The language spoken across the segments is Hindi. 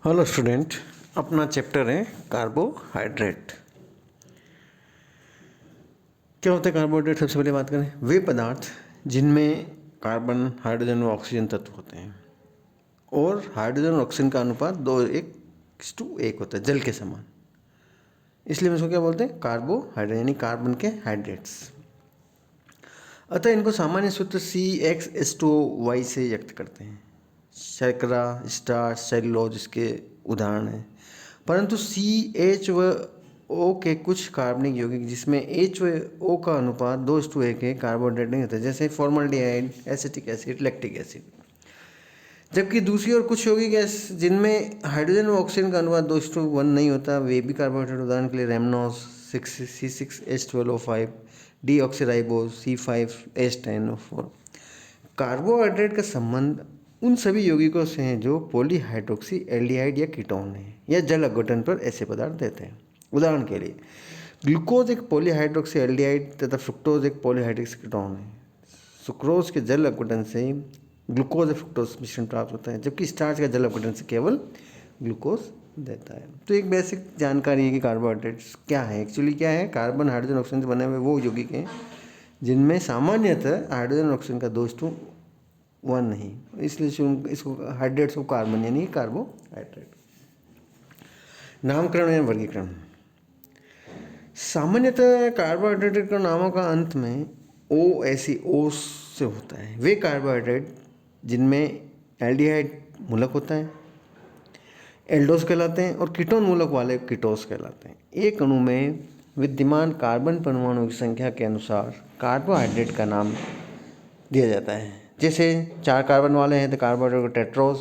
हेलो स्टूडेंट, अपना चैप्टर है कार्बोहाइड्रेट। क्या होता है कार्बोहाइड्रेट? सबसे पहले बात करें, वे पदार्थ जिनमें कार्बन, हाइड्रोजन और ऑक्सीजन तत्व होते हैं और हाइड्रोजन और ऑक्सीजन का अनुपात 2:1 होता है, जल के समान। इसलिए हम इसको क्या बोलते हैं? कार्बोहाइड्रेट, यानी कार्बन के हाइड्रेट्स। अतः इनको सामान्य सूत्र CxH2O से व्यक्त करते हैं। शर्करा, स्टार्च, सेलुलोज इसके उदाहरण हैं। परंतु CH व O के कुछ कार्बनिक यौगिक जिसमें H व O का अनुपात 2:1 है, कार्बोहाइड्रेट नहीं होता, जैसे formaldehyde, acetic acid, lactic acid. जबकि दूसरी ओर कुछ यौगिक ऐसे जिनमें हाइड्रोजन व ऑक्सीजन का अनुपात 2:1 नहीं होता, वे भी कार्बोहाइड्रेट। उदाहरण के लिए रेमनोस C6H12O5, डीऑक्सीराइबोज C5H10O4। कार्बोहाइड्रेट का संबंध उन सभी यौगिकों से हैं जो पॉलीहाइड्रोक्सी एल्डिहाइड या कीटोन हैं या जल अपघटन पर ऐसे पदार्थ देते हैं। उदाहरण के लिए ग्लूकोज एक पॉलीहाइड्रोक्सी एल्डिहाइड तथा फ्रुक्टोज एक पॉलीहाइड्रोक्सी कीटोन है। सुक्रोज के जल अपघटन से ग्लूकोज और फ्रुक्टोज मिश्रण प्राप्त होता है, जबकि स्टार्च का जल अपघटन से केवल ग्लूकोज देता है। तो एक बेसिक जानकारी है कि कार्बोहाइड्रेट्स क्या है। एक्चुअली क्या है? कार्बन, हाइड्रोजन, ऑक्सीजन से बने हुए वो यौगिक हैं जिनमें सामान्यतः हाइड्रोजन और ऑक्सीजन का 2:1 नहीं, इसलिए इसको हाइड्रेट्स को कार्बन यानी कार्बोहाइड्रेट। नामकरण या वर्गीकरण। सामान्यतः कार्बोहाइड्रेट के नामों का अंत में ओ ऐसी ओ से होता है। वे कार्बोहाइड्रेट जिनमें एल्डिहाइड मूलक होता है एल्डोस कहलाते हैं और कीटोन मूलक वाले कीटोस कहलाते हैं। एक अणु में विद्यमान कार्बन परमाणुओं की संख्या के अनुसार कार्बोहाइड्रेट का नाम दिया जाता है। जैसे 4 कार्बन वाले हैं तो कार्बोहाइड्रेट को टेट्रोस,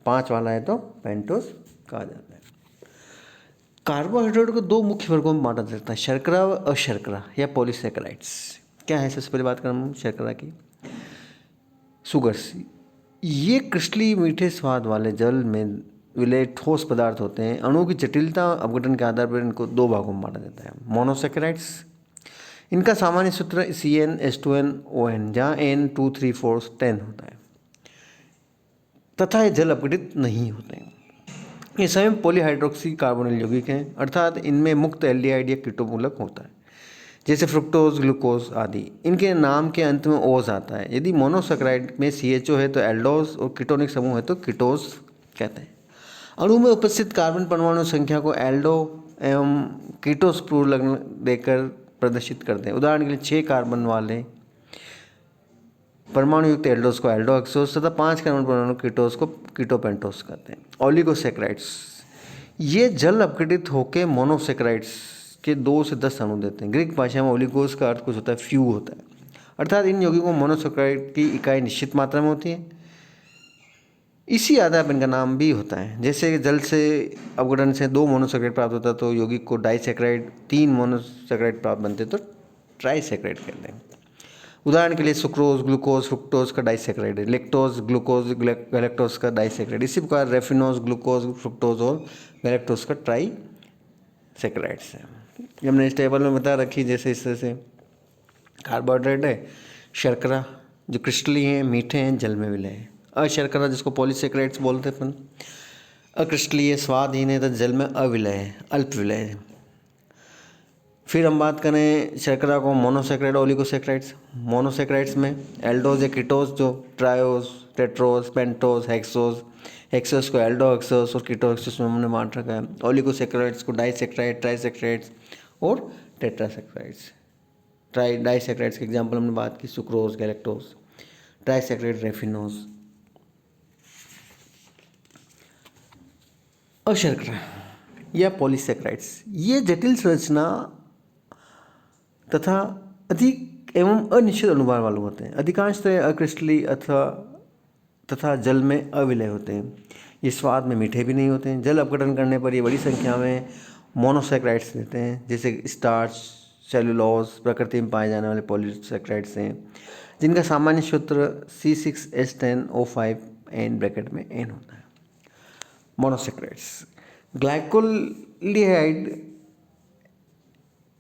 5 वाला है तो पेंटोस कहा जाता है। कार्बोहाइड्रेट को 2 मुख्य वर्गों में बांटा जाता है, शर्करा व अशर्करा या पॉलीसैकेराइड्स। क्या है? सबसे पहले बात करें शर्करा की। शुगर्स, ये क्रिस्टलीय मीठे स्वाद वाले जल में विलय ठोस पदार्थ होते हैं। अणु की जटिलता अपघटन के आधार पर इनको 2 भागों में बांटा जाता है। मोनोसैकेराइड्स, इनका सामान्य सूत्र CnH2nOn, जहाँ N 2, 3, 4, 10 होता है तथा ये जल अपघटित नहीं होते हैं। ये स्वयं पॉलीहाइड्रोक्सी कार्बोनिल यौगिक हैं, अर्थात इनमें मुक्त एल्डिहाइड या कीटोमूलक होता है, जैसे फ्रुक्टोज, ग्लूकोज आदि। इनके नाम के अंत में ओज आता है। यदि मोनोसैकेराइड में CHO है तो एल्डोज और कीटोनिक समूह है तो कीटोज कहते हैं। अणु में उपस्थित कार्बन परमाणु संख्या को एल्डो एवं कीटोस पूर्वलग्न देकर प्रदर्शित करते हैं। उदाहरण के लिए 6 कार्बन वाले परमाणु युक्त एल्डोस को एल्डोहेक्सोस तथा 5 कार्बन परमाणु कीटोस को कीटोपेंटोस कहते हैं। ओलिगोसैकेराइड्स, ये जल अपघटित होकर मोनोसैकेराइड्स के 2 से 10 अणु देते हैं। ग्रीक भाषा में ओलिगोस का अर्थ कुछ होता है फ्यू होता है, अर्थात इन यौगिकों मोनोसैकेराइड की इकाई निश्चित मात्रा में होती है। इसी आधार पर इनका नाम भी होता है। जैसे जल से अपघटन से 2 मोनोसैकेराइड प्राप्त होता है तो यौगिक को डाइसैकेराइड, 3 मोनोसैकेराइड प्राप्त बनते तो ट्राइसैकेराइड कहते हैं। उदाहरण के लिए सुक्रोज, ग्लूकोज, फ्रुक्टोज का डाइसैकेराइड है। लेक्टोज, ग्लूकोज, गैलेक्टोज का डाइसैकेराइड। इसी प्रकार रेफिनोज, ग्लूकोज, फ्रुक्टोज और गैलेक्टोज का ट्राइसैकेराइड्स है। हमने इस टेबल में बता रखी, जैसे इस तरह से कार्बोहाइड्रेट है। शर्करा जो क्रिस्टलीय हैं, मीठे हैं, जल में विलय है। अशर्करा जिसको पॉलीसैकेराइड्स बोलते हैं अपन, अक्रिस्टलीय, स्वादहीन है तो जल में अविलय है, अल्प विलय है। फिर हम बात करें शर्करा को मोनोसैकेराइड, ओलिगोसैकेराइड्स। मोनोसैकेराइड्स में एल्डोज या कीटोस जो triose, Tedros, pentose, hexose, hexose को एल्डोहेक्सोस और कीटोहेक्सोस में हमने बांट रखा है। ओलिगोसैकेराइड्स को डाइसैकेराइड, ट्राइसैकेराइड्स और टेट्रासैकेराइड्स। डाइसैकेराइड्स के एग्जाम्पल हमने बात की, सुक्रोज, गैलेक्टोस। ट्राइसैकेराइड रेफिनोज। अशर्करा या पॉलीसैकेराइड्स, ये जटिल संरचना तथा अधिक एवं अनिश्चित अनुभार वाले होते हैं। अधिकांशतः अक्रिस्टलीय तथा जल में अविलय होते हैं। ये स्वाद में मीठे भी नहीं होते हैं। जल अपघटन करने पर ये बड़ी संख्या में मोनोसैकेराइड्स देते हैं, जैसे स्टार्च, सेलुलोज प्रकृति में पाए जाने वाले पॉलीसैकेराइड्स हैं, जिनका सामान्य सूत्र C6H10O5 ब्रैकेट में N होता है। मोनोसैकेराइड्स, ग्लाइकोल्डिहाइड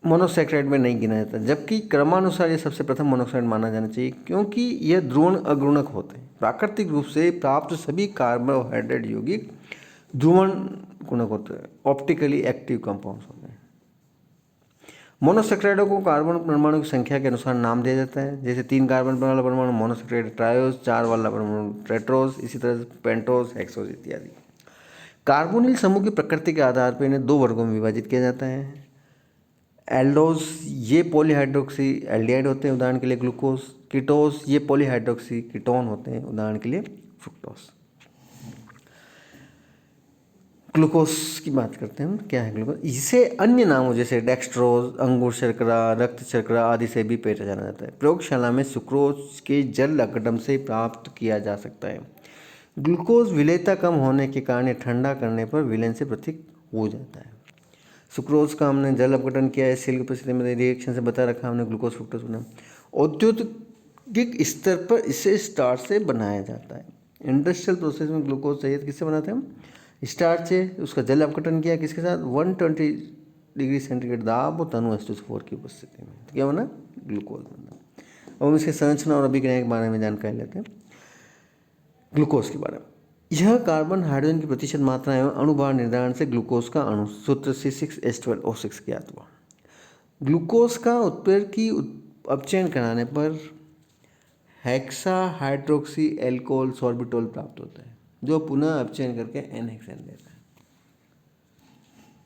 मोनोसैकेराइड में नहीं गिना जाता, जबकि क्रमानुसार यह सबसे प्रथम मोनोसैकेराइड माना जाना चाहिए, क्योंकि यह ध्रुवण अग्रणक होते हैं। प्राकृतिक रूप से प्राप्त सभी कार्बोहाइड्रेट यौगिक ध्रुवण गुणक होते हैं, ऑप्टिकली एक्टिव कंपाउंड्स होते हैं। मोनोसेक्राइडों को कार्बन परमाणु की संख्या के अनुसार नाम दिया जाता है। जैसे 3 कार्बन वाला परमाणु मोनोसेक्राइड ट्रायोस, 4 वाला परमाणु टेट्रोस, इसी तरह पेंटोस, हेक्सोस इत्यादि। कार्बोनिल समूह की प्रकृति के आधार पर इन्हें 2 वर्गों में विभाजित किया जाता है। एल्डोज ये पॉलीहाइड्रोक्सी एल्डिहाइड होते हैं, उदाहरण के लिए ग्लूकोज। कीटोस ये पॉलीहाइड्रोक्सी कीटोन होते हैं, उदाहरण के लिए फ्रुक्टोस। ग्लूकोज की बात करते हैं, क्या है ग्लूकोज? इसे अन्य नामों जैसे डेक्सट्रोज, अंगूर शर्करा, रक्त शर्करा आदि से भी पहचाना जाता है। प्रयोगशाला में सुक्रोज के जल अपघटन से प्राप्त किया जा सकता है। ग्लूकोज विलेयता कम होने के कारण या ठंडा करने पर विलयन से पृथक हो जाता है। सुक्रोज का हमने जल अपघटन किया है, सेल की उपस्थिति में रिएक्शन से बता रखा हमने, ग्लूकोज फ्रुक्टोज बना। औद्योगिक स्तर पर इसे स्टार्च से बनाया जाता है। इंडस्ट्रियल प्रोसेस में ग्लूकोज चाहिए किससे बनाते हैं हम? स्टार्च है, उसका जल अपघटन किया किसके साथ? 120 डिग्री सेंटीग्रेड दाब और तनु H2SO4 की उपस्थिति में, तो क्या बना? ग्लूकोज बना। अब हम इसकी संरचना और अभिक्रिया के बारे में जानकारी लेते हैं। ग्लूकोज के बारे में, यह कार्बन हाइड्रोजन की प्रतिशत मात्रा एवं अणुभार निर्धारण से ग्लूकोज का अणु सूत्र C6H12O6 ज्ञात हुआ। ग्लूकोज का उत्प्रेरक की अपचयन कराने पर हेक्सा हाइड्रोक्सी एल्कोहल सॉर्बिटोल प्राप्त होता है, जो पुनः अपचयन करके N-हेक्सेन देता है।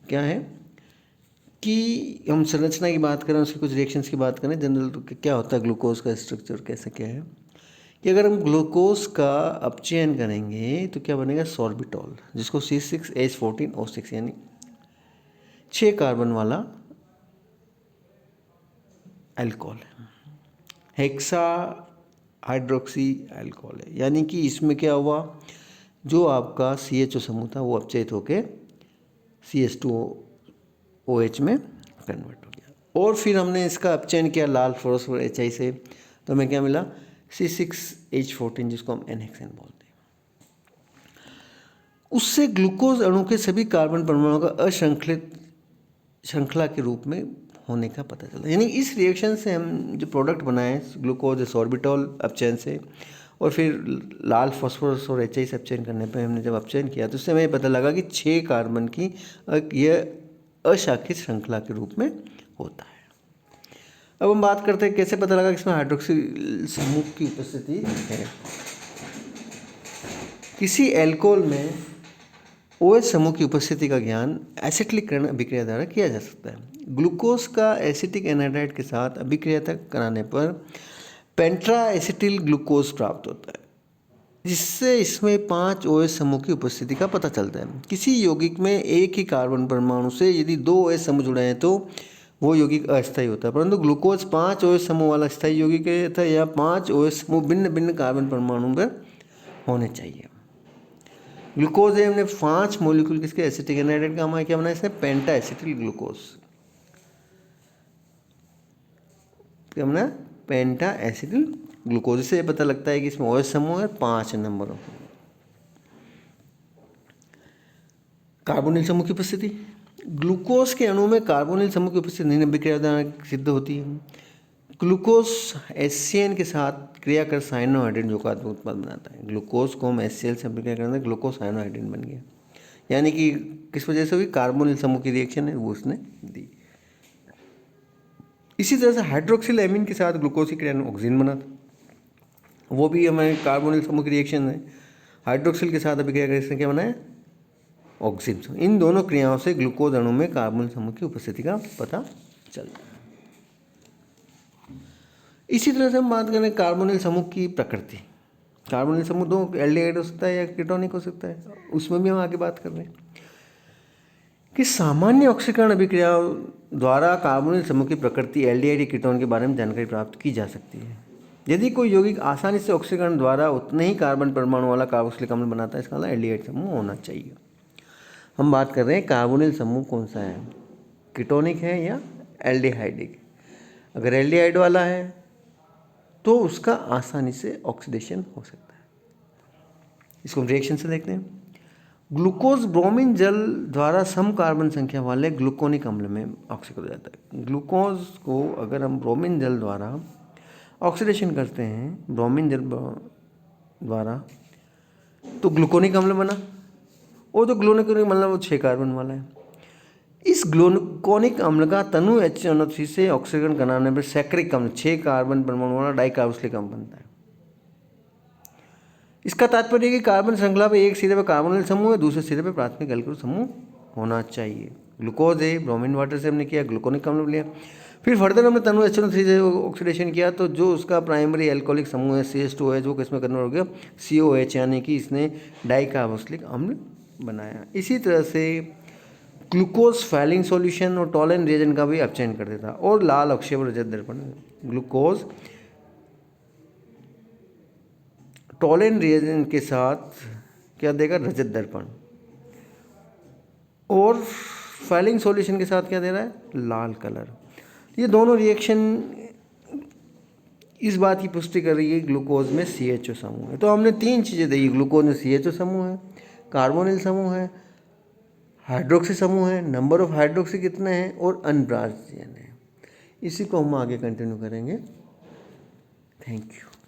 क्या है कि हम संरचना की बात करें, उसकी कुछ रिएक्शंस की बात करें, जनरल तो क्या होता है ग्लूकोज का स्ट्रक्चर कैसे क्या है कि अगर हम ग्लूकोज का अपचयन करेंगे तो क्या बनेगा? सॉर्बिटोल, जिसको C6H14O6 यानी 6 कार्बन वाला अल्कोहल है, हेक्सा हाइड्रोक्सी अल्कोहल है। यानी कि इसमें क्या हुआ, जो आपका CHO समूह था वो अपचयित होके CH2OH में कन्वर्ट हो गया। और फिर हमने इसका अपचयन किया लाल फॉस्फोर HI से, तो हमें क्या मिला? C6H14, जिसको हम N-हेक्सेन बोलते हैं। उससे ग्लूकोज अणु के सभी कार्बन परमाणुओं का अश्रृंखलित श्रृंखला के रूप में होने का पता चला। यानी इस रिएक्शन से हम जो प्रोडक्ट बनाए ग्लूकोज सॉर्बिटोल अपचयन से, और फिर लाल फॉस्फोरस और HI से अपचयन करने पर हमने जब अपचयन किया तो उससे हमें पता लगा कि 6 कार्बन की यह अशाखित श्रृंखला के रूप में होता है। अब हम बात करते हैं कैसे पता लगा कि इसमें हाइड्रोक्सिल समूह की उपस्थिति है। किसी एल्कोहल में OH समूह की उपस्थिति का ज्ञान एसिटिलीकरण अभिक्रिया द्वारा किया जा सकता है। ग्लूकोज का एसिटिक एनाहाइड्राइड के साथ अभिक्रिया तक कराने पर पेंट्रा एसिटिल ग्लूकोज प्राप्त होता है, जिससे इसमें 5 OH समूह की उपस्थिति का पता चलता है। किसी यौगिक में एक ही कार्बन परमाणु से यदि 2 OH समूह जुड़े हैं तो वो यौगिक अस्थायी होता है, परंतु ग्लूकोज 5 OH समूह वाला स्थायी यौगिक है तथा यह 5 OH समूह भिन्न भिन्न कार्बन परमाणु पर होने चाहिए। ग्लूकोज है, हमने 5 मॉलिक्यूल किसके एसिटिक एनाहाइड्राइड का हमारा क्या बना? इसने पेंटा एसिटिल ग्लूकोज, क्या बना? पेंटा एसिटिल ग्लूकोज। से पता लगता है कि इसमें OH समूह है 5 नंबरों। कार्बोनिल समूह की उपस्थिति, ग्लूकोज के अणु में कार्बोनिल समूह की उपस्थिति निम्न अभिक्रिया द्वारा सिद्ध होती है। ग्लूकोज HCN के साथ क्रिया कर साइनोहाइड्रेट जो का उत्पाद बनाता है। ग्लूकोज को हम HCl से अभिक्रिया करने से ग्लूकोज साइनोहाइड्रेट बन गया, यानी कि किस वजह से हुई? कार्बोनिल समूह की रिएक्शन है वो उसने दी। इसी तरह से हाइड्रोक्सिल एमीन के साथ ग्लूकोज की क्रिया में ऑक्सीजन बना था, वो भी हमारे कार्बोनिल समूह की रिएक्शन है। हाइड्रोक्सिल के साथ अभिक्रिया करने से क्या बना है? ऑक्सीजन। इन दोनों क्रियाओं से ग्लूकोज अणु में कार्बोनिल समूह की उपस्थिति का पता चलता है। इसी तरह से हम बात करें कार्बोनिल समूह की प्रकृति। कार्बोनिल समूह 2 एल्डिहाइड हो सकता है या कीटोनिक हो सकता है, उसमें भी हम आगे बात कर रहे हैं कि सामान्य ऑक्सीकरण अभिक्रियाओं द्वारा कार्बोनिल समूह की प्रकृति एल्डिहाइड कीटोन के बारे में जानकारी प्राप्त की जा सकती है। यदि कोई यौगिक आसानी से ऑक्सीकरण द्वारा उतने ही कार्बन परमाणु वाला कार्बोक्सिलिक अम्ल बनाता है, इसका मतलब एल्डिहाइड समूह होना चाहिए। हम बात कर रहे हैं कार्बोनिल समूह कौन सा है, कीटोनिक है या एल्डिहाइडिक। अगर एल्डिहाइड वाला है तो उसका आसानी से ऑक्सीडेशन हो सकता है। इसको हम रिएक्शन से देखते हैं। ग्लूकोज ब्रोमीन जल द्वारा सम कार्बन संख्या वाले ग्लूकोनिक अम्ल में ऑक्सीकृत हो जाता है। ग्लूकोज को अगर हम ब्रोमीन जल द्वारा ऑक्सीडेशन करते हैं, ब्रोमीन जल द्वारा, तो ग्लूकोनिक अम्ल बना, और जो ग्लूकोनिक मतलब वो 6 कार्बन वाला है। इस ग्लूकोनिक अम्ल का तनु HNO3 से ऑक्सीकरण कराने पर सैकरिक अम्ल 6 कार्बन परमाणु वाला डाइकार्बोक्सिलिक अम्ल बनता है। इसका तात्पर्य है कि कार्बन श्रृंखला पे एक सिरे पे कार्बोनिल समूह है, दूसरे सिरे पे प्राथमिक एल्कोहल समूह होना चाहिए। ग्लूकोज है, ब्रोमीन वाटर से हमने किया, ग्लूकोनिक अम्ल लिया। फिर फर्दर हमने तनु HNO3 से ऑक्सीडेशन किया, तो जो उसका प्राइमरी एल्कोहलिक समूह है CH2 है, जो किसमें कन्वर्ट हो गया COH, यानी कि इसने डाइकार्बोक्सिलिक अम्ल बनाया। इसी तरह से ग्लूकोज फैलिंग सॉल्यूशन और टॉलन रिएजेंट का भी अपचयन कर देता। और लाल अक्षय और रजत दर्पण, ग्लूकोज टॉलन रिएजेंट के साथ क्या देगा, रजत दर्पण, और फैलिंग सॉल्यूशन के साथ क्या दे रहा है, लाल कलर। ये दोनों रिएक्शन इस बात की पुष्टि कर रही है ग्लूकोज में CHO समूह है। तो हमने 3 चीज़ें दी, ग्लूकोज में CHO समूह है, कार्बोनिल समूह है, हाइड्रोक्सी समूह है, नंबर ऑफ हाइड्रोक्सी कितने हैं, और अनब्रांच्ड चेन है। इसी को हम आगे कंटिन्यू करेंगे। Thank you.